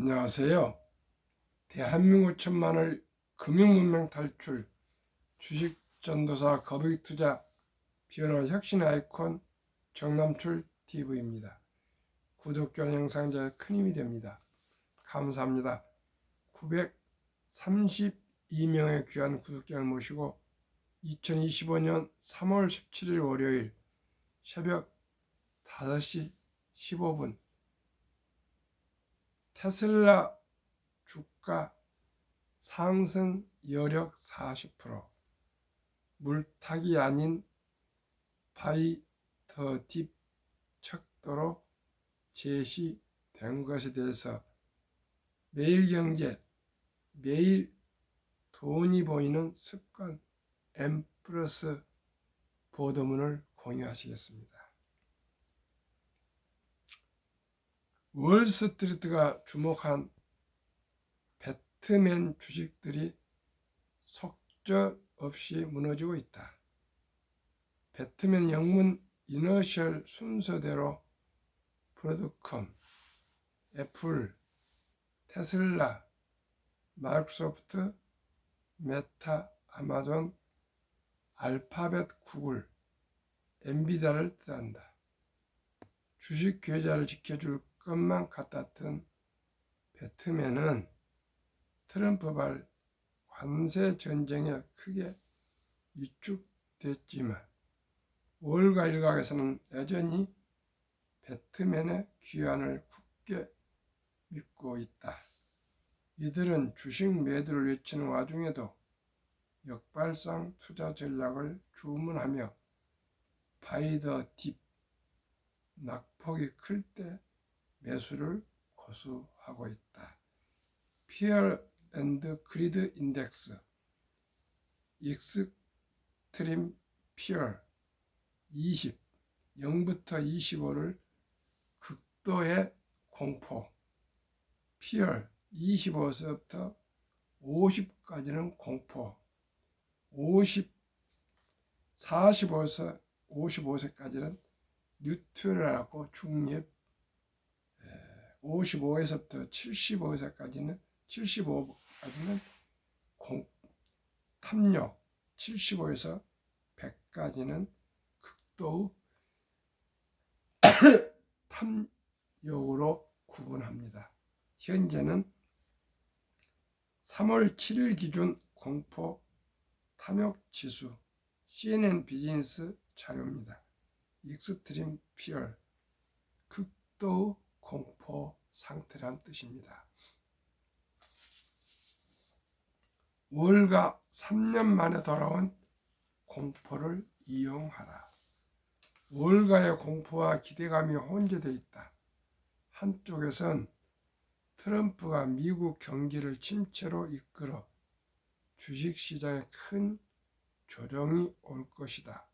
안녕하세요. 대한민국 천만을 금융문명 탈출, 주식 전도사 거북이 투자, 변화 혁신 아이콘 정남출 TV입니다. 구독과 영상 제 큰 힘이 됩니다. 감사합니다. 932명의 귀한 구독자를 모시고 2025년 3월 17일 월요일 새벽 5시 15분 테슬라 주가 상승 여력 40%, 물타기 아닌 바이 더 딥 척도로 제시된 것에 대해서 매일경제, 매일 돈이 보이는 습관 M 플러스 보도문을 공유하시겠습니다. 월스트리트가 주목한 배트맨 주식들이 속절없이 무너지고 있다. 배트맨 영문 이너셜 순서대로 브로드컴, 애플, 테슬라, 마이크로소프트, 메타, 아마존, 알파벳, 구글, 엔비디아를 뜻한다. 주식 계좌를 지켜줄 것만 같았던 배트맨은 트럼프발 관세 전쟁에 크게 위축됐지만 월가 일각에서는 여전히 배트맨의 귀환을 굳게 믿고 있다. 이들은 주식 매도를 외치는 와중에도 역발상 투자 전략을 주문하며 바이 더 딥, 낙폭이 클 때 매수를 고수하고 있다. 피어 앤드 그리드 인덱스, 익스트림 피어 20, 0부터 25를 극도의 공포, 피어 25에서부터 50까지는 공포, 45에서 55세까지는 뉴트럴하고 중립, 55에서부터 75세까지는 탐욕, 75에서 100까지는 극도의 탐욕으로 구분합니다. 현재는 3월 7일 기준 공포 탐욕 지수 CNN 비즈니스 자료입니다. 익스트림 피어, 극도의 공포 상태란 뜻입니다. 월가 3년 만에 돌아온 공포를 이용하라. 월가의 공포와 기대감이 혼재되어 있다. 한쪽에선 트럼프가 미국 경기를 침체로 이끌어 주식시장에 큰 조정이 올 것이다.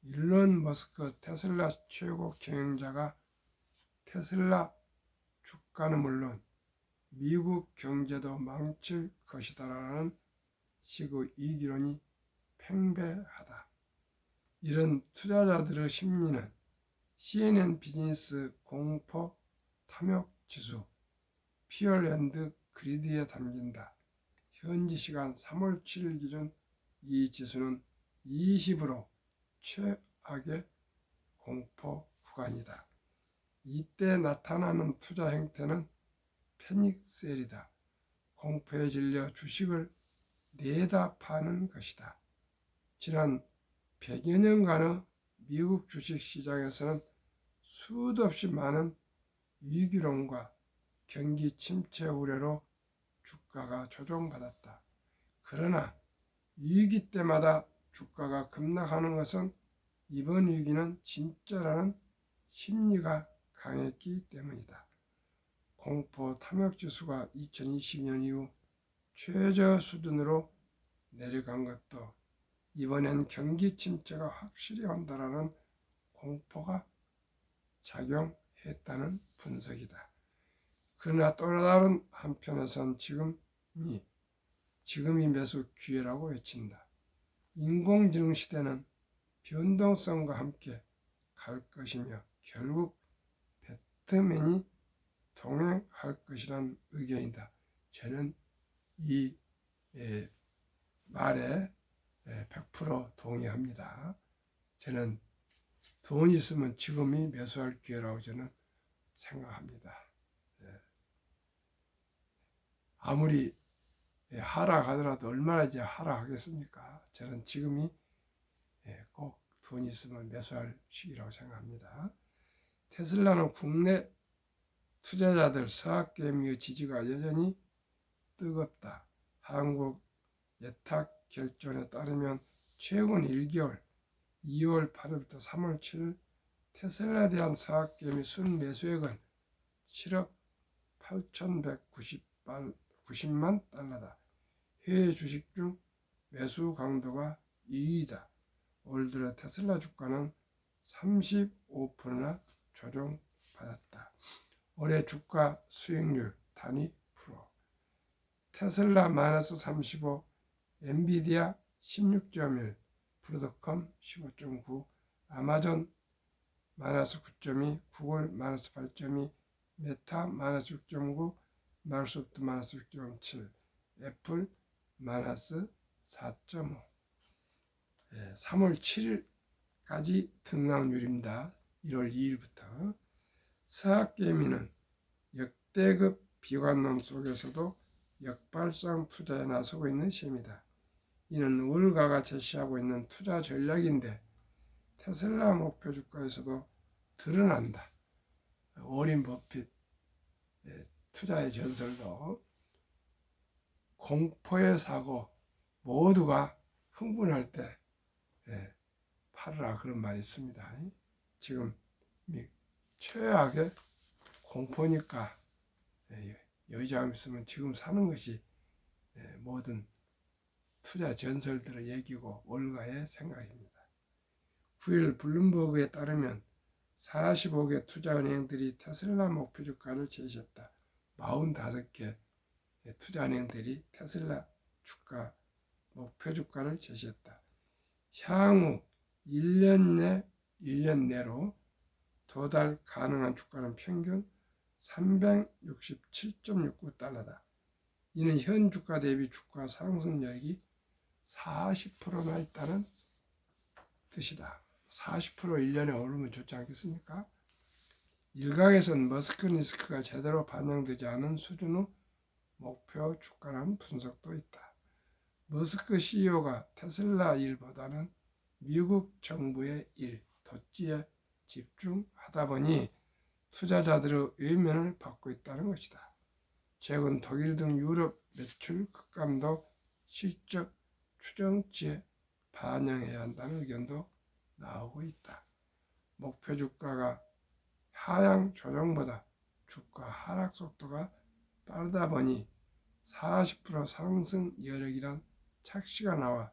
일론 머스크 테슬라 최고 경영자가 테슬라 주가는 물론 미국 경제도 망칠 것이다라는 식의 이기론이 팽배하다. 이런 투자자들의 심리는 CNN 비즈니스 공포 탐욕 지수 피어 앤드 그리드에 담긴다. 현지 시간 3월 7일 기준 이 지수는 20으로 최악의 공포 구간이다. 이때 나타나는 투자 행태는 패닉셀이다. 공포에 질려 주식을 내다 파는 것이다. 지난 100여 년간의 미국 주식 시장에서는 수도 없이 많은 위기론과 경기 침체 우려로 주가가 조정받았다. 그러나 위기 때마다 주가가 급락하는 것은 이번 위기는 진짜라는 심리가 강했기 때문이다. 공포 탐욕 지수가 2020년 이후 최저 수준으로 내려간 것도 이번엔 경기 침체가 확실히 온다라는 공포가 작용했다는 분석이다. 그러나 또 다른 한편에선 지금이 매수 기회라고 외친다. 인공지능 시대는 변동성과 함께 갈 것이며 결국 배트맨이 동행할 것이란 의견이다. 저는 이 말에 100% 동의합니다. 저는 돈 있으면 지금이 매수할 기회라고 저는 생각합니다. 아무리 하락하더라도 얼마나 이제 하락하겠습니까? 저는 지금이 꼭 돈 있으면 매수할 시기라고 생각합니다. 테슬라는 국내 투자자들 서학개미의 지지가 여전히 뜨겁다. 한국 예탁결전에 따르면 최근 1개월 2월 8일부터 3월 7일 테슬라에 대한 서학개미 순매수액은 7억 8,190만 달러다. 해외 주식 중 매수 강도가 2위다. 올 들어 테슬라 주가는 35%나 조정받았다. 올해 주가 수익률 단위 프로. 테슬라 마이너스 35, 엔비디아 16.1, 브로드컴 15.9, 아마존 마이너스 9.2, 구글 마이너스 8.2, 메타 마이너스 6.9, 마이크로소프트 마이너스 6.7, 애플 마이너스 4.5. 3월 7일까지 등락률입니다. 1월 2일부터. 서학개미는 역대급 비관론 속에서도 역발상 투자에 나서고 있는 셈이다. 이는 월가가 제시하고 있는 투자 전략인데 테슬라 목표 주가에서도 드러난다. 워린 버핏 투자의 전설도 공포의 사고 모두가 흥분할 때 팔으라 그런 말이 있습니다. 지금 최악의 공포니까 여유자금 있으면 지금 사는 것이 모든 투자 전설들의 얘기고 월가의 생각입니다. 9일 블룸버그에 따르면 45개 투자은행들이 테슬라 목표 주가를 제시했다. 45개 투자은행들이 테슬라 주가 목표 주가를 제시했다. 향후 1년 내로 도달 가능한 주가는 평균 367.69달러다. 이는 현 주가 대비 주가 상승력이 40%나 있다는 뜻이다. 40% 1년에 오르면 좋지 않겠습니까? 일각에선 머스크 리스크가 제대로 반영되지 않은 수준의 목표 주가라는 분석도 있다. 머스크 CEO가 테슬라 일보다는 미국 정부의 일, 도지에 집중하다 보니 투자자들의 외면을 받고 있다는 것이다. 최근 독일 등 유럽 매출 급감도 실적 추정치에 반영해야 한다는 의견도 나오고 있다. 목표 주가가 하향 조정보다 주가 하락 속도가 빠르다 보니 40% 상승 여력이란 착시가 나와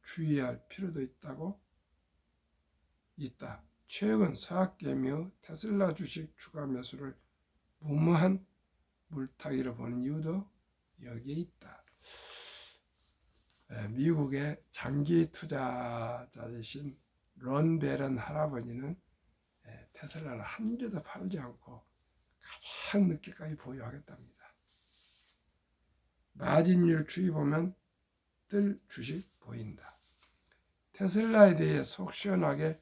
주의할 필요도 있다. 최근 서학개미의 테슬라 주식 추가 매수를 무모한 물타기로 보는 이유도 여기에 있다. 미국의 장기 투자자이신 론 베런 할아버지는 테슬라를 한 주도 팔지 않고 가장 늦게까지 보유하겠답니다. 마진율 추이 보면 뜰 주식 보인다. 테슬라에 대해 속 시원하게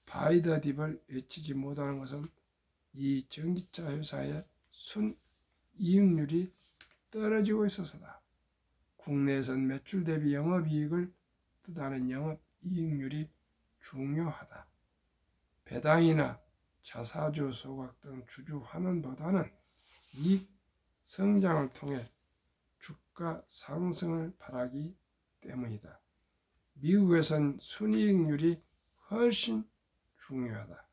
바이 더 딥을 외치지 못하는 것은 이 전기차 회사의 순이익률이 떨어지고 있어서다. 국내에선 매출 대비 영업이익을 뜻하는 영업이익률이 중요하다. 배당이나 자사주 소각 등 주주 환원보다는 이익 성장을 통해 주가 상승을 바라기 때문이다. 미국에선 순이익률이 훨씬 중요하다.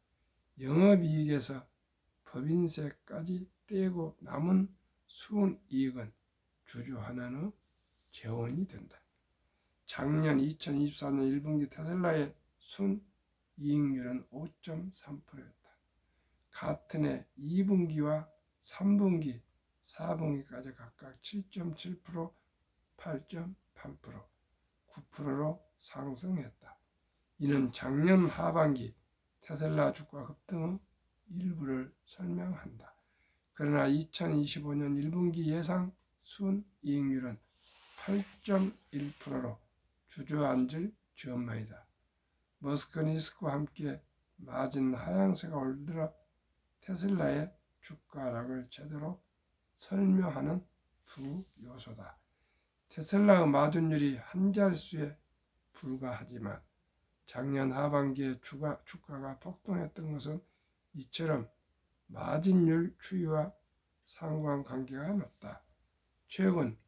영업이익에서 법인세까지 떼고 남은 순이익은 주주 환원의 재원이 된다. 작년 2024년 1분기 테슬라의 순이익률은 5.3%였다. 같은 해 2분기와 3분기, 4분기까지 각각 7.7%, 8.8%, 9%로 상승했다. 이는 작년 하반기 테슬라 주가 급등의 일부를 설명한다. 그러나 2025년 1분기 예상 순이익률은 8.1%로 주저앉을 전망이다. 머스크 리스크와 함께 마진 하향세가 올들어 테슬라의 주가 하락을 제대로 설명하는 두 요소다. 테슬라의 마진율이 한 자릿수에 불과하지만 작년 하반기에 주가가 폭등했던 것은 이처럼 마진율 추이와 상관관계가 높다. 최근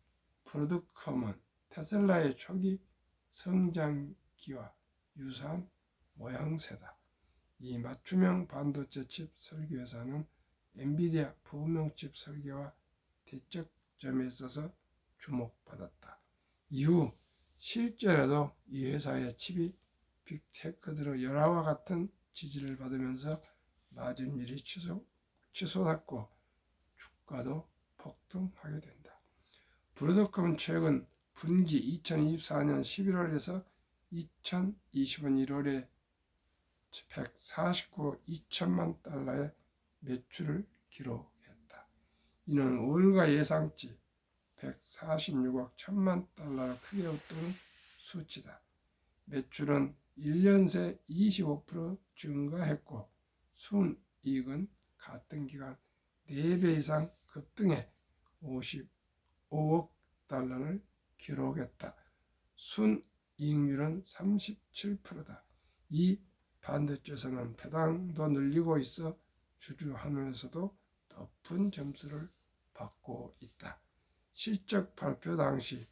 브로드컴은 테슬라의 초기 성장기와 유사한 모양새다. 이 맞춤형 반도체 칩 설계 회사는 엔비디아 부분명 칩 설계와 대척점에 있어서 주목받았다. 이후 실제로도 이 회사의 칩이 빅테크들의 열화와 같은 지지를 받으면서 마진율이 치솟았고 주가도 폭등하게 된다. 브로드컴은 최근 분기 2024년 11월에서 2025년 1월에 149억 2천만 달러의 매출을 기록했다. 이는 월가 예상치 146억 1천만 달러로 크게 웃도는 수치다. 매출은 1년 새 25% 증가했고 순이익은 같은 기간 4배 이상 급등해 55억 달러를 기록했다. 순이익률은 37%다. 이 반도체에서는 배당도 늘리고 있어 주주 환원에서도 높은 점수를 받고 있다. 실적 발표 당시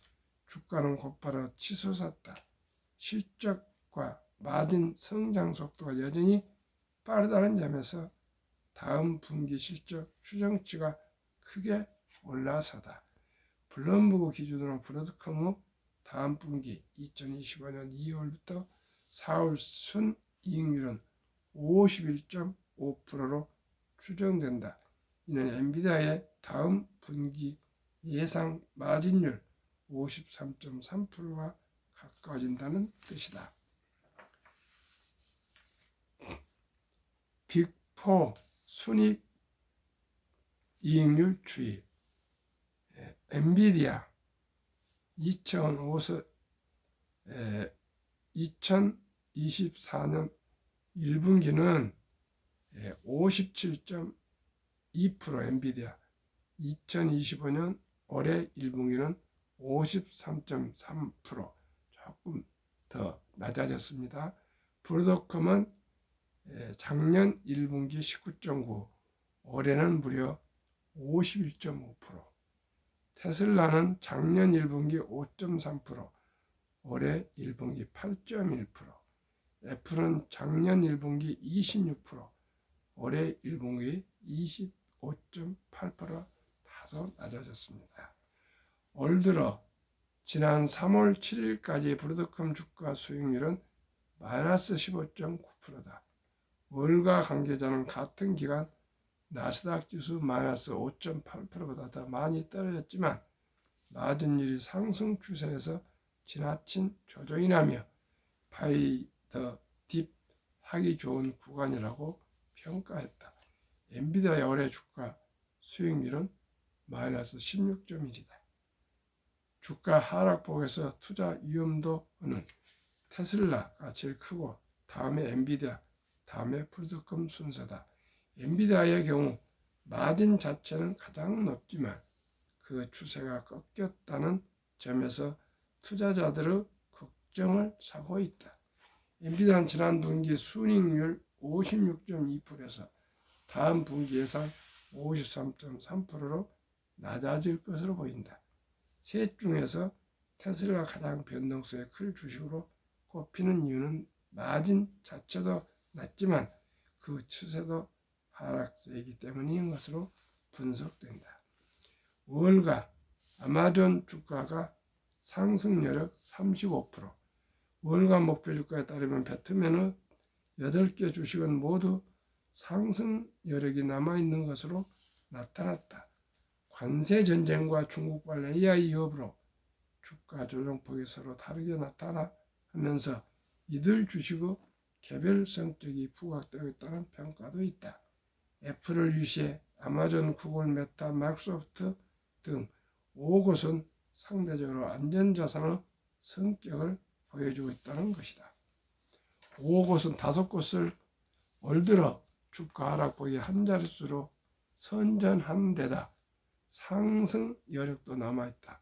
주가는 곧바로 치솟았다. 실적과 마진 성장 속도가 여전히 빠르다는 점에서 다음 분기 실적 추정치가 크게 올라서다. 블룸버그 기준으로 브로드컴의 다음 분기 2025년 2월부터 4월 순이익률은 51.5%로 추정된다. 이는 엔비디아의 다음 분기 예상 마진율 53.3%가 가까워진다는 뜻이다. 빅4 순이익 이익률 추이. 엔비디아 2024년 1분기는 57.2%, 엔비디아 2025년 올해 1분기는 53.3%, 조금 더 낮아졌습니다. 브로드컴은 작년 1분기 19.9, 올해는 무려 51.5%, 테슬라는 작년 1분기 5.3%, 올해 1분기 8.1%, 애플은 작년 1분기 26%, 올해 1분기 25.8% 다소 낮아졌습니다. 올 들어 지난 3월 7일까지 브로드컴 주가 수익률은 마이너스 15.9%다. 월가 관계자는 같은 기간 나스닥 지수 마이너스 5.8%보다 더 많이 떨어졌지만 마진율이 상승 추세에서 지나친 조정이 나며 바이 더 딥 하기 좋은 구간이라고 평가했다. 엔비디아의 올해 주가 수익률은 마이너스 16.1이다. 주가 하락폭에서 투자 위험도는 테슬라가 제일 크고 다음에 엔비디아, 다음에 브로드컴 순서다. 엔비디아의 경우 마진 자체는 가장 높지만 그 추세가 꺾였다는 점에서 투자자들의 걱정을 사고 있다. 엔비디아는 지난 분기 순이익률 56.2%에서 다음 분기 예상 53.3%로 낮아질 것으로 보인다. 셋 중에서 테슬라가 가장 변동성이 큰 주식으로 꼽히는 이유는 마진 자체도 낮지만 그 추세도 하락세이기 때문인 것으로 분석된다. 월가 아마존 주가가 상승 여력 35%, 월가 목표 주가에 따르면 배트맨의 8개 주식은 모두 상승 여력이 남아있는 것으로 나타났다. 관세 전쟁과 중국발 AI 위협으로 주가 조정폭이 서로 다르게 나타나면서 이들 주식의 개별 성격이 부각되고 있다는 평가도 있다. 애플을 유시해 아마존, 구글, 메타, 마이크로소프트 등 5곳은 상대적으로 안전자산의 성격을 보여주고 있다는 것이다. 5곳은 5곳을 올 들어 주가 하락폭이 한 자릿수로 선전한 데다 상승 여력도 남아있다.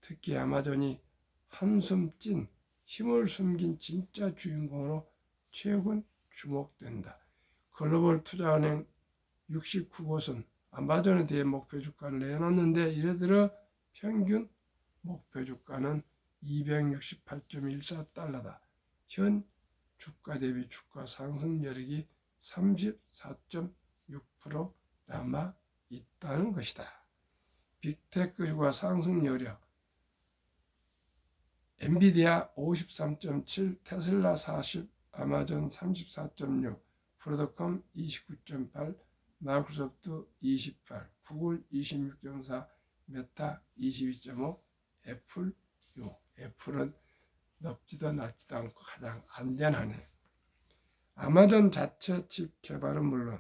특히 아마존이 한숨 찐 힘을 숨긴 진짜 주인공으로 최근 주목된다. 글로벌 투자은행 69곳은 아마존에 대해 목표 주가를 내놨는데 이래 들어 평균 목표 주가는 268.14달러다. 현 주가 대비 주가 상승 여력이 34.6% 남아 있다는 것이다. 빅테크 주가 상승 여력 엔비디아 53.7, 테슬라 40, 아마존 34.6, 브로드컴 29.8, 마이크로소프트 28, 구글 26.4, 메타 22.5, 애플 6. 애플은 높지도 낮지도 않고 가장 안전하네. 아마존 자체 칩 개발은 물론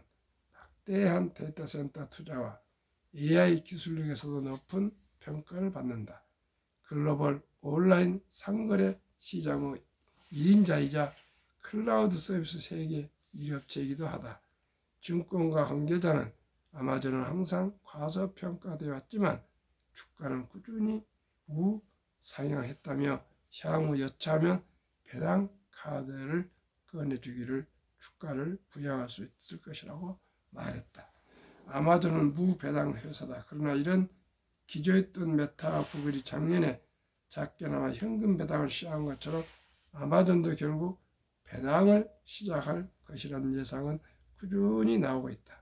막대한 데이터 센터 투자와 AI 기술력에서도 높은 평가를 받는다. 글로벌 온라인 상거래 시장의 1인자이자 클라우드 서비스 세계 1업체이기도 하다. 증권가 관계자는 아마존은 항상 과소평가되어 왔지만 주가는 꾸준히 우상향했다며 향후 여차하면 배당 카드를 꺼내주기를 주가를 부양할 수 있을 것이라고 말했다. 아마존은 무배당 회사다. 그러나 이런 기조했던 메타와 구글이 작년에 작게나마 현금 배당을 시작한 것처럼 아마존도 결국 배당을 시작할 것이라는 예상은 꾸준히 나오고 있다.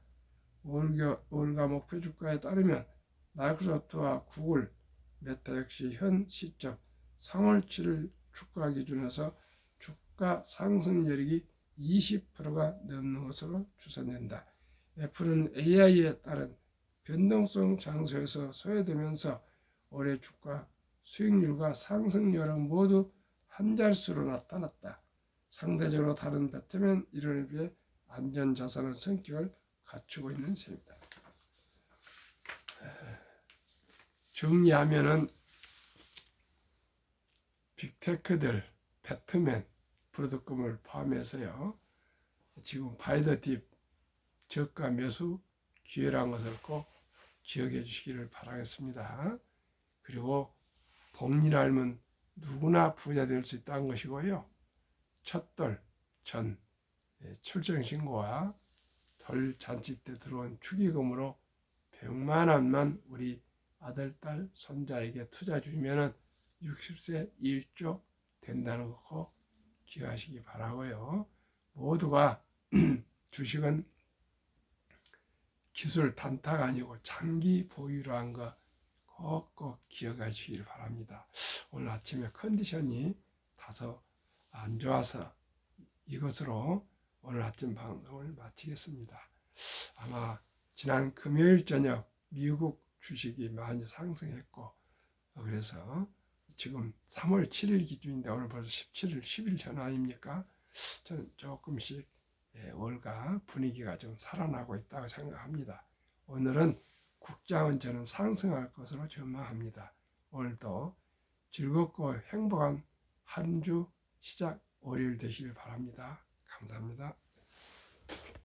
올가 목표 주가에 따르면 마이크로소프트와 구글, 메타 역시 현 시점 3월 7일 주가 기준에서 주가 상승 여력이 20%가 넘는 것으로 추산된다. 애플은 AI에 따른 변동성 장소에서 소외되면서 올해 주가 수익률과 상승 여력 모두 한 자릿수로 나타났다. 상대적으로 다른 배트맨 이론에 비해 안전자산의 성격을 갖추고 있는 셈이다. 정리하면은 빅테크들, 배트맨, 브로드컴을 포함해서요. 지금 바이더 딥 저가 매수 기회라는 것을 꼭 기억해 주시기를 바라겠습니다. 그리고 복리를 알면 누구나 부자 될 수 있다는 것이고요. 첫돌 전 출생 신고와 덜 잔치 때 들어온 축의금으로 100만 원만 우리 아들, 딸, 손자에게 투자 주면은 60세 1조 된다는 거 꼭 기억하시기 바라고요. 모두가 주식은 기술 단타가 아니고 장기 보유로 한 거 꼭 기억하시길 바랍니다. 오늘 아침에 컨디션이 다소 안 좋아서 이것으로 오늘 아침 방송을 마치겠습니다. 아마 지난 금요일 저녁 미국 주식이 많이 상승했고 그래서 지금 3월 7일 기준인데 오늘 벌써 17일, 10일 전 아닙니까? 저는 조금씩 월가 분위기가 좀 살아나고 있다고 생각합니다. 오늘은 국장은 저는 상승할 것으로 전망합니다. 오늘도 즐겁고 행복한 한 주 시작 월요일 되시길 바랍니다. 감사합니다.